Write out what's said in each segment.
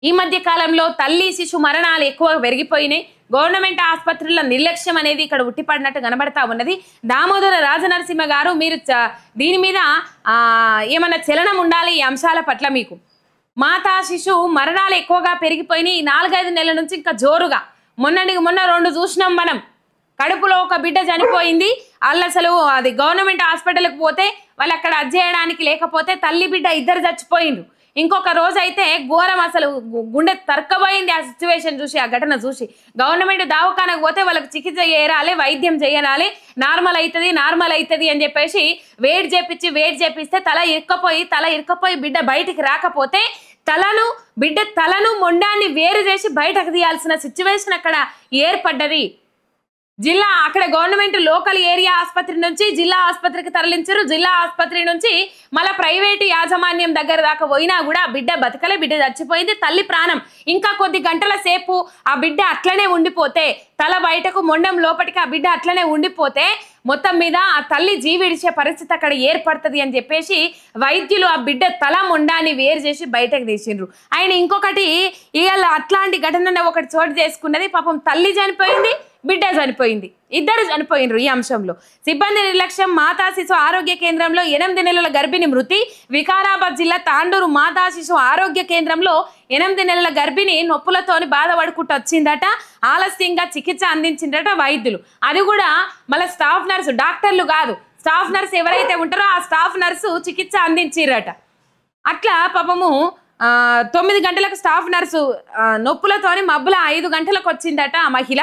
ఈ మధ్య కాలంలో తల్లి శిశు మరణాలు ఎక్కువ పెరిగిపోయినాయి. గవర్నమెంట్ ఆసుపత్రుల నిర్లక్ష్యం అనేది ఇక్కడ ఉట్టిపడినట్టు కనబడతా ఉన్నది. దామోదర రాజనరసింహ గారు మీరు దీని మీద ఏమన్నా చలనం ఉండాలి ఈ అంశాల పట్ల. మీకు మాతా శిశు మరణాలు ఎక్కువగా పెరిగిపోయినాయి 4-5 నెలల నుంచి. ఇంకా జోరుగా మొన్న 2 చూసినాం మనం. కడుపులో ఒక బిడ్డ చనిపోయింది. వాళ్ళు అసలు అది గవర్నమెంట్ హాస్పిటల్కి పోతే వాళ్ళు అక్కడ అజ్జేయడానికి లేకపోతే తల్లి బిడ్డ ఇద్దరు చచ్చిపోయిండ్రు. ఇంకొక రోజు అయితే ఘోరం, అసలు గుండె తరక్కబోయింది ఆ సిచ్యువేషన్ చూసి, ఆ ఘటన చూసి. గవర్నమెంట్ దవాఖానకు పోతే వాళ్ళకి చికిత్స చేయాలి, వైద్యం చేయాలి, నార్మల్ అవుతుంది అని చెప్పేసి వెయిట్ చేపిస్తే తల ఇరుక్కపోయి బిడ్డ బయటికి రాకపోతే బిడ్డ తలను మొండాన్ని వేరు చేసి బయటకు తీయాల్సిన సిచ్యువేషన్ అక్కడ ఏర్పడ్డది. అక్కడ గవర్నమెంట్ లోకల్ ఏరియా ఆసుపత్రి నుంచి జిల్లా ఆసుపత్రికి తరలించారు. జిల్లా ఆసుపత్రి నుంచి మళ్ళీ ప్రైవేటు యాజమాన్యం దగ్గర దాకా పోయినా కూడా బిడ్డ బతకలే, బిడ్డ చచ్చిపోయింది. తల్లి ప్రాణం ఇంకా కొద్ది గంటల సేపు ఆ బిడ్డ అట్లనే ఉండిపోతే, తల బయటకు మొండం లోపలికి ఆ బిడ్డ అట్లనే ఉండిపోతే మొత్తం మీద ఆ తల్లి జీవిడిచే పరిస్థితి అక్కడ ఏర్పడుతుంది అని చెప్పేసి వైద్యులు ఆ బిడ్డ తల మొండాన్ని వేరు చేసి బయటకు తీసిండ్రు. ఆయన ఇంకొకటి ఇవాళ అట్లాంటి ఘటన ఒకటి చోటు చేసుకున్నది. పాపం తల్లి చనిపోయింది, బిడ్డ చనిపోయింది, ఇద్దరు చనిపోయినరు. ఈ అంశంలో సిబ్బంది నిర్లక్ష్యం. మాతా శిశు ఆరోగ్య కేంద్రంలో 8 నెలల గర్భిణి మృతి. వికారాబాద్ జిల్లా తాండూరు మాతా శిశు ఆరోగ్య కేంద్రంలో 8 నెలల గర్భిణి నొప్పులతోని బాధపడుకుంటూ వచ్చిందట. ఆలస్యంగా చికిత్స అందించిందట వైద్యులు. అది కూడా మళ్ళీ స్టాఫ్ నర్సు, డాక్టర్లు కాదు, స్టాఫ్ నర్సు ఎవరైతే ఉంటారో ఆ స్టాఫ్ నర్సు చికిత్స అందించిరట. అట్లా పాపము 9 గంటలకు స్టాఫ్ నర్సు నొప్పులతోని మబ్బుల 5 గంటలకు వచ్చిందట ఆ మహిళ.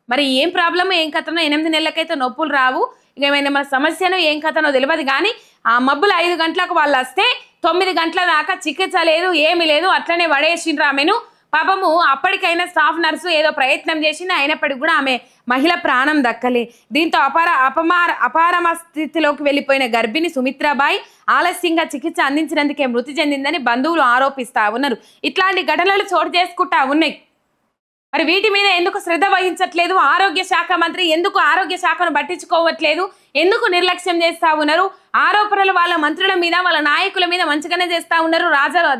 మరి ఏం ప్రాబ్లమ్, ఏం కథనో, 8 నెలలకైతే నొప్పులు రావు, ఇక ఏమైనా మన సమస్యను ఏం కథనో తెలియదు. కానీ ఆ మబ్బులు 5 గంటలకు వాళ్ళు వస్తే 9 గంటల దాకా చికిత్స లేదు, ఏమీ లేదు, అట్లనే పడేసిండ్రు ఆమెను. పాపము అప్పటికైనా స్టాఫ్ నర్సు ఏదో ప్రయత్నం చేసింది, అయినప్పటికీ కూడా ఆమె మహిళ ప్రాణం దక్కలే. దీంతో అపారమ స్థితిలోకి వెళ్ళిపోయిన గర్భిణి సుమిత్రాబాయి ఆలస్యంగా చికిత్స అందించినందుకే మృతి చెందిందని బంధువులు ఆరోపిస్తా ఉన్నారు. ఇట్లాంటి ఘటనలు చోటు చేసుకుంటా ఉన్నాయి. మరి వీటి మీద ఎందుకు శ్రద్ధ వహించట్లేదు ఆరోగ్య శాఖ మంత్రి? ఎందుకు ఆరోగ్య శాఖను పట్టించుకోవట్లేదు? ఎందుకు నిర్లక్ష్యం చేస్తా ఉన్నారు? ఆరోపణలు వాళ్ళ మంత్రుల మీద, వాళ్ళ నాయకుల మీద మంచిగానే చేస్తా ఉన్నారు.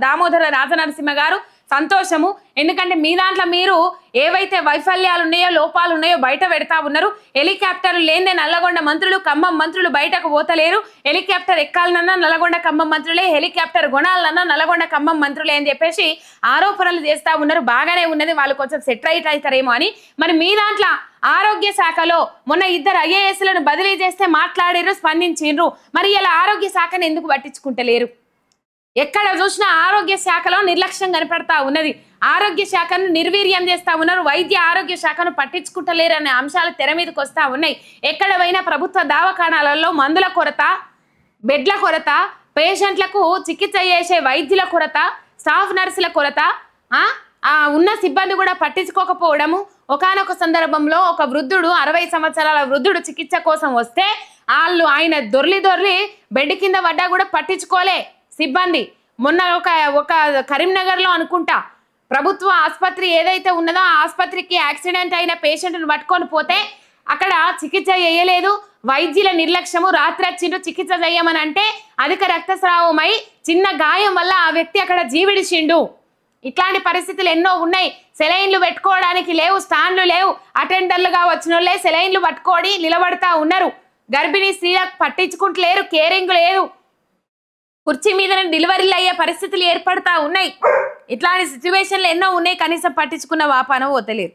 దామోదర రాజనరసింహ గారు సంతోషము. ఎందుకంటే మీ దాంట్లో మీరు ఏవైతే వైఫల్యాలు ఉన్నాయో, లోపాలు ఉన్నాయో బయట పెడతా ఉన్నారు. హెలికాప్టర్లు లేదే నల్లగొండ మంత్రులు, ఖమ్మం మంత్రులు బయటకు పోతలేరు. హెలికాప్టర్ ఎక్కాలన్నా నల్లగొండ ఖమ్మం మంత్రులే, హెలికాప్టర్ కొనాలన్నా నల్లగొండ ఖమ్మం మంత్రులే అని చెప్పేసి ఆరోపణలు చేస్తా ఉన్నారు. బాగానే ఉన్నది, వాళ్ళు కొంచెం సెట్ అవుతారేమో అని. మరి మీ దాంట్లో ఆరోగ్య శాఖలో మొన్న 2 IASలను బదిలీ చేస్తే మాట్లాడారు, స్పందించిండ్రు. మరి ఇలా ఆరోగ్య శాఖను ఎందుకు పట్టించుకుంటలేరు? ఎక్కడ చూసినా ఆరోగ్య శాఖలో నిర్లక్ష్యం కనపడతా ఉన్నది. ఆరోగ్య శాఖను నిర్వీర్యం చేస్తా ఉన్నారు. వైద్య ఆరోగ్య శాఖను పట్టించుకుంటలేరు అనే అంశాలు తెర మీదకి వస్తా ఉన్నాయి. ఎక్కడ పోయినా ప్రభుత్వ దవాఖానాలలో మందుల కొరత, బెడ్ల కొరత, పేషెంట్లకు చికిత్స చేసే వైద్యుల కొరత, స్టాఫ్ నర్సుల కొరత, ఉన్న సిబ్బంది కూడా పట్టించుకోకపోవడము. ఒకానొక సందర్భంలో ఒక వృద్ధుడు, 60 సంవత్సరాల వృద్ధుడు చికిత్స కోసం వస్తే ఆయన దొర్లి బెడ్ కింద పడ్డా కూడా పట్టించుకోలే సిబ్బంది. మొన్న ఒక కరీంనగర్లో అనుకుంటా ప్రభుత్వ ఆసుపత్రి ఏదైతే ఉన్నదో ఆ ఆసుపత్రికి యాక్సిడెంట్ అయిన పేషెంట్ను పట్టుకొని పోతే అక్కడ చికిత్స చేయలేదు. వైద్యుల నిర్లక్ష్యము. రాత్రి వచ్చిండ్రు చికిత్స చేయమని అంటే అధిక రక్తస్రావమై చిన్న గాయం వల్ల ఆ వ్యక్తి అక్కడ జీవిడిచిండు. ఇట్లాంటి పరిస్థితులు ఎన్నో ఉన్నాయి. సెలైన్లు పెట్టుకోవడానికి లేవు, స్టాండ్లు లేవు. అటెండర్లుగా వచ్చిన వాళ్ళే సెలైన్లు పట్టుకొని నిలబడతా ఉన్నారు. గర్భిణీ స్త్రీలకు పట్టించుకుంటలేరు, కేరింగ్ లేదు. కుర్చీ మీద డెలివరీలు అయ్యే పరిస్థితులు ఏర్పడతా ఉన్నాయి. ఇట్లాంటి సిచ్యువేషన్లు ఎన్నో ఉన్నాయి, కనీసం పట్టించుకున్న వాపాన పోతలేరు.